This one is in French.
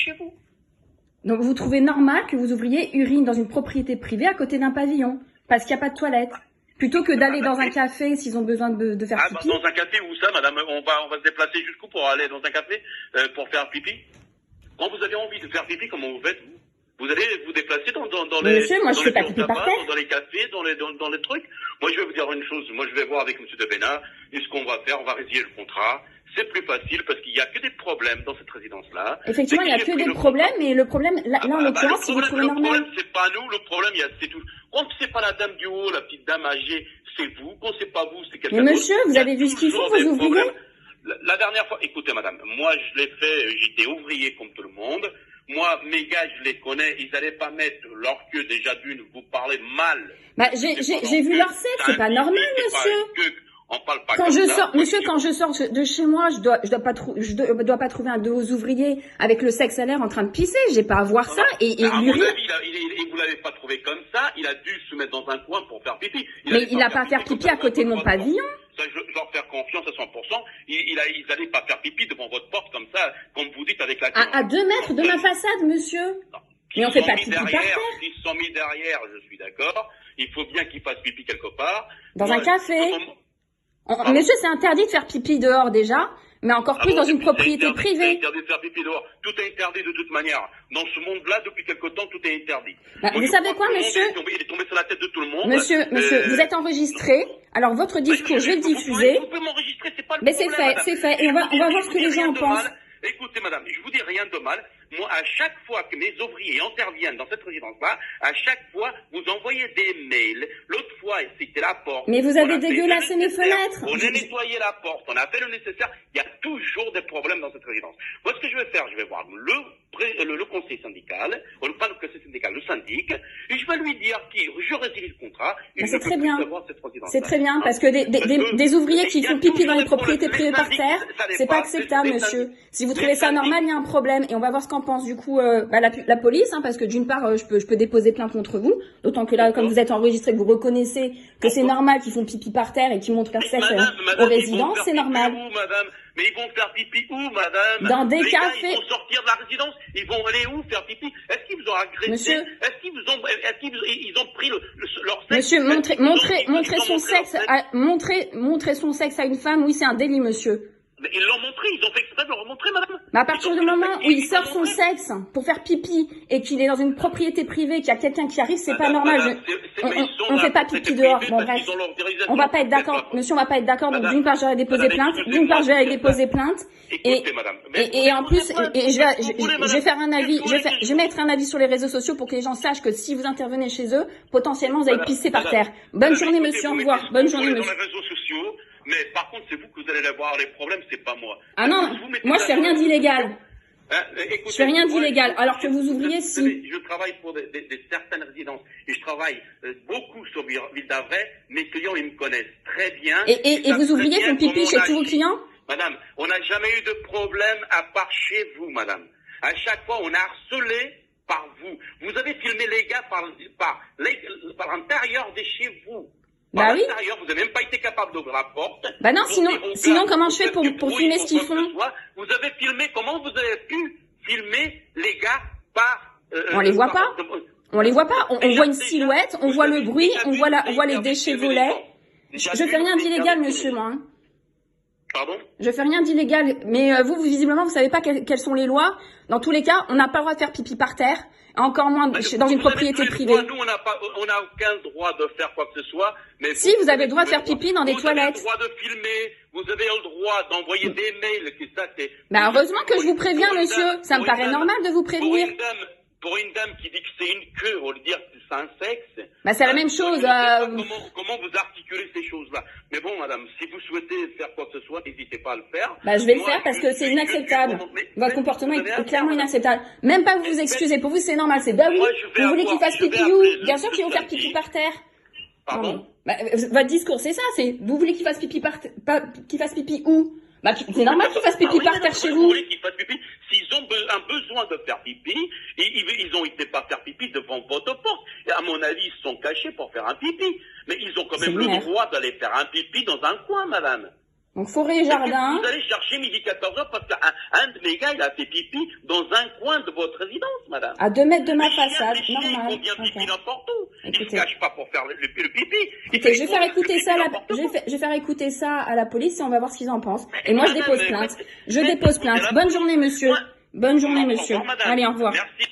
chez vous. Donc vous trouvez normal que vos ouvriers urinent dans une propriété privée à côté d'un pavillon, parce qu'il n'y a pas de toilette, plutôt que d'aller dans un café s'ils ont besoin de faire pipi. Dans un café, où ça, madame? On va se déplacer jusqu'où pour aller dans un café pour faire pipi? Quand vous avez envie de faire pipi, comment vous faites, vous? Vous allez vous déplacer dans les... Monsieur, moi je fais pas pipi par terre. Dans les cafés, dans les trucs. Moi je vais vous dire une chose, moi je vais voir avec monsieur de Bénard, et ce qu'on va faire, on va résilier le contrat. C'est plus facile parce qu'il n'y a que des problèmes dans cette résidence-là. Effectivement, il n'y a que des problèmes, mais le problème, là en l'occurrence, si vous trouvez normal. Le problème, c'est pas nous, le problème, c'est tout. Quand c'est pas la dame du haut, la petite dame âgée, c'est vous. Quand c'est pas vous, c'est quelqu'un d'autre. Mais monsieur, vous avez vu ce qu'ils font, vos ouvriers? La dernière fois, écoutez madame, moi je l'ai fait, j'étais ouvrier comme tout le monde. Moi, mes gars, je les connais, ils n'allaient pas mettre leur queue déjà d'une, vous parlez mal. Bah, j'ai vu leur sexe, c'est pas normal, monsieur. On parle pas quand je sors, monsieur, quand je sors de chez moi, je dois pas trouver un de vos ouvriers avec le sexe à l'air en train de pisser. J'ai pas à voir ça et à mon l'urine. avis, vous l'avez pas trouvé comme ça. Il a dû se mettre dans un coin pour faire pipi. Mais il n'a pas à faire pipi à côté de mon pavillon. Ça, je leur faire confiance à 100%. Ils n'allaient pas faire pipi devant votre porte comme ça, comme vous dites avec la. À 2 mètres de ma façade, monsieur. Non. Mais on fait pas pipi par terre. S'ils sont mis derrière, je suis d'accord. Il faut bien qu'ils fassent pipi quelque part. Dans un café. Monsieur, c'est interdit de faire pipi dehors déjà, mais encore plus dans une propriété privée. C'est interdit de faire pipi dehors. Tout est interdit de toute manière. Dans ce monde-là, depuis quelque temps, tout est interdit. Vous savez quoi, monsieur? Il est tombé sur la tête de tout le monde. Monsieur, vous êtes enregistré. Alors, votre discours, je vais le diffuser. Vous pouvez m'enregistrer, c'est pas le problème. Mais c'est fait. Et on va voir ce que les gens en pensent. Écoutez, madame, je vous dis rien de mal. Moi, à chaque fois que mes ouvriers interviennent dans cette résidence-là, à chaque fois, vous envoyez des mails. L'autre fois, c'était la porte. Mais vous avez dégueulassé mes fenêtres. On a nettoyé la porte, on a fait le nécessaire. Il y a toujours des problèmes dans cette résidence. Moi, ce que je vais faire, je vais voir le conseil syndical, pas le conseil syndical, le syndic, et je vais lui dire que je résilie le contrat. C'est très bien. C'est très bien, parce que des ouvriers qui font pipi dans les propriétés privées par terre, c'est pas acceptable, monsieur. Si vous trouvez ça normal, il y a un problème. Et on va voir ce qu'en pense du coup la police, parce que d'une part, je peux déposer plainte contre vous, d'autant que là, comme vous êtes enregistré, que vous reconnaissez que c'est normal qu'ils font pipi par terre et qu'ils montrent leur sexe aux résidents, c'est normal. Mais ils vont faire pipi où, madame? Dans des cafés. Ils vont sortir de la résidence, ils vont aller où faire pipi? Est-ce qu'ils vous ont agressé? Monsieur. Est-ce qu'ils ont pris leur sexe? Monsieur, montrer son sexe à une femme, oui, c'est un délit, monsieur. Mais ils l'ont montré, ils ont fait exprès de le remontrer, madame. Mais à partir du moment où il sort son sexe pour faire pipi et qu'il est dans une propriété privée, qu'il y a quelqu'un qui arrive, c'est pas normal. On fait pas pipi dehors. Bon, bref. On va pas être d'accord. Monsieur, on va pas être d'accord. Donc, d'une part, j'aurais déposé plainte. D'une part, j'aurais déposé plainte. Et en plus, je vais faire un avis, je vais mettre un avis sur les réseaux sociaux pour que les gens sachent que si vous intervenez chez eux, potentiellement, vous allez pisser par terre. Bonne journée, monsieur. Au revoir. Bonne journée, monsieur. Mais par contre, c'est vous que vous allez avoir les problèmes, c'est pas moi. Ah non, moi je fais rien d'illégal. Je fais rien d'illégal, alors que vous ouvriez si. Je travaille pour certaines résidences et je travaille beaucoup sur Ville d'Avray. Mes clients, ils me connaissent très bien. Et vos ouvriers font pipi chez tous vos clients? Madame, on n'a jamais eu de problème à part chez vous, madame. À chaque fois, on a harcelé par vous. Vous avez filmé les gars par l'intérieur de chez vous. Bah oui. Vous n'avez même pas été capable d'ouvrir la porte. Bah non, sinon comment je fais pour filmer ce qu'ils font? Vous avez filmé, comment vous avez pu filmer les gars par... on les voit pas. On les voit pas. On voit une silhouette, on voit le bruit, on voit les déchets volets. Je fais rien d'illégal, monsieur, moi. Pardon? Je fais rien d'illégal, mais vous, visiblement, vous savez pas quelles sont les lois. Dans tous les cas, on n'a pas le droit de faire pipi par terre, encore moins dans une propriété privée. Nous, on n'a aucun droit de faire quoi que ce soit. Mais si, vous avez le droit de faire pipi dans des toilettes. Vous avez le droit de filmer, vous avez le droit d'envoyer des mails. Bah heureusement que je vous préviens, monsieur. Ça me paraît normal de vous prévenir. Pour une dame qui dit que c'est une queue, on va dire que c'est un sexe. Bah c'est la même chose. Comment vous articulez ces choses-là? Mais bon, madame, si vous souhaitez faire quoi que ce soit, n'hésitez pas à le faire. Bah je vais le faire parce que c'est inacceptable. Votre comportement est clairement inacceptable. Même pas vous excuser. Pour vous, c'est normal. C'est bah oui. Vous voulez qu'il fasse pipi où? Bien sûr qu'ils vont faire pipi par terre. Pardon? Bah, votre discours, c'est ça. C'est vous voulez qu'il fasse pipi qu'il fasse pipi où? Bah, c'est normal qu'ils fassent pipi par terre chez vous. Vous voulez qu'ils fassent pipi? S'ils ont un besoin de faire pipi, ils ont été pas faire pipi devant votre porte. Et à mon avis, ils se sont cachés pour faire un pipi. Mais ils ont quand même le droit d'aller faire un pipi dans un coin, madame. Donc, forêt et jardin. Vous allez chercher midi 14h parce qu'un de mes gars, il a fait pipi dans un coin de votre résidence, madame. À 2 mètres de ma façade, normal. Ils font bien pipi n'importe où. Ils ne se cachent pas pour faire le pipi. Écoutez, je vais faire écouter ça je vais faire écouter ça à la police et on va voir ce qu'ils en pensent. Et moi, je dépose plainte. Je dépose plainte. Bonne journée, monsieur. Bonne journée, monsieur. Allez, au revoir. Merci.